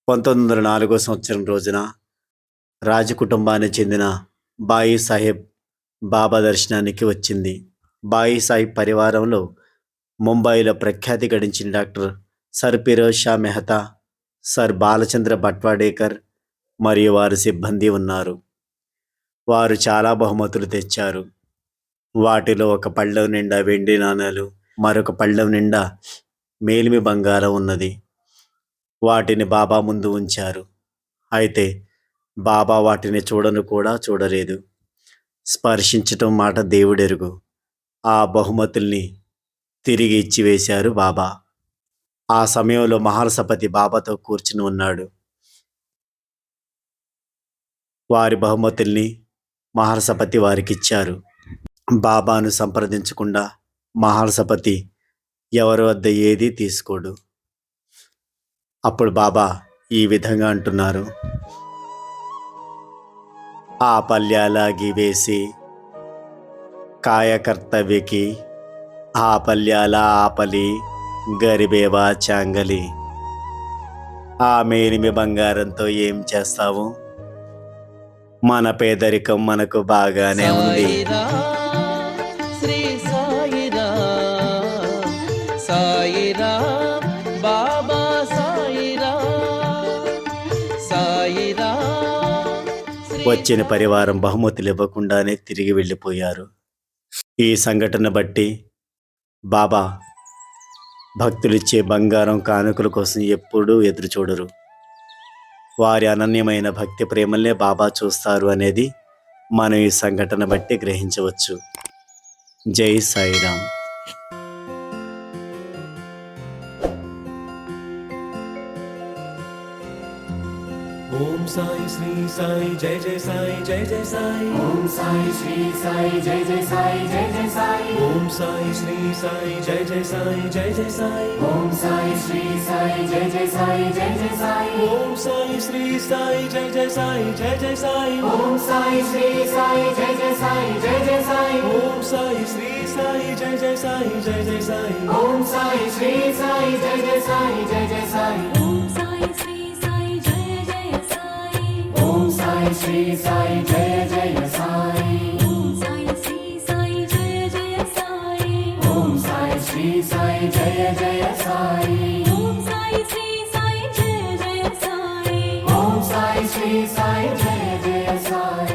1904 సంవత్సరం రోజున రాజకుటుంబానికి చెందిన బాయి సాహెబ్ బాబా దర్శనానికి వచ్చింది. బాయి సాహెబ్ పరివారంలో ముంబైలో ప్రఖ్యాతి గడించిన doctor sir Feroze Shah Mehta, sir Balachandra Bhatwadekar మరియు వారి సిబ్బంది ఉన్నారు. వారు చాలా బహుమతులు తెచ్చారు. వాటిలో ఒక పళ్ళెం నిండా వెండి నాణేలు, మరొక పళ్ళెం నిండా మేలిమి బంగారం ఉన్నది. వాటిని బాబా ముందు ఉంచారు. అయితే బాబా వాటిని చూడను కూడా చూడలేదు. స్పర్శించటం మాట దేవుడెరుగు. ఆ బహుమతుల్ని తిరిగి ఇచ్చివేశారు బాబా. ఆ సమయంలో మహల్సపతి బాబాతో కూర్చుని ఉన్నాడు. వారి బహుమతుల్ని మహల్సపతి వారికిచ్చారు. బాబాను సంప్రదించకుండా మహల్సపతి ఎవరి వద్ద ఏదీ తీసుకోడు. అప్పుడు బాబా ఈ విధంగా అంటున్నారు: ఆ పల్యాలాగి వేసి కాయకర్తవ్యకి ఆ పల్యాల ఆపలి గరిబేవా చాంగలి. ఆ మేలిమి బంగారంతో ఏం చేస్తావు? మన పేదరికం మనకు బాగానే ఉంది. వచ్చిన పరివారం బహుమతులు ఇవ్వకుండానే తిరిగి వెళ్ళిపోయారు. ఈ సంఘటన బట్టి బాబా భక్తులిచ్చే బంగారం కానుకల కోసం ఎప్పుడూ ఎదురు చూడరు. వారి అనన్యమైన భక్తి ప్రేమల్నే బాబా చూస్తారు అనేది మనం ఈ సంఘటన బట్టి గ్రహించవచ్చు. జై సాయిరామ్. ओम साई श्री साई जय जय साई जय जय साई. ओम साई श्री साई जय जय साई जय जय साई. ओम साई श्री साई जय जय साई जय जय साई. ओम साई श्री साई जय जय साई जय जय साई. ओम साई श्री साई जय जय साई जय जय साई. ओम साई श्री साई जय जय साई जय जय साई. ओम साई श्री साई जय जय साई जय जय साई. ओम साई श्री साई जय जय साई जय जय साई. ओम साई श्री साई जय जय साई. ओम साई श्री साई जय जय साई. ओम साई श्री साई जय जय साई. ओम साई श्री साई जय जय साई. ओम साई श्री साई जय जय साई. ओम साई श्री साई जय जय साई.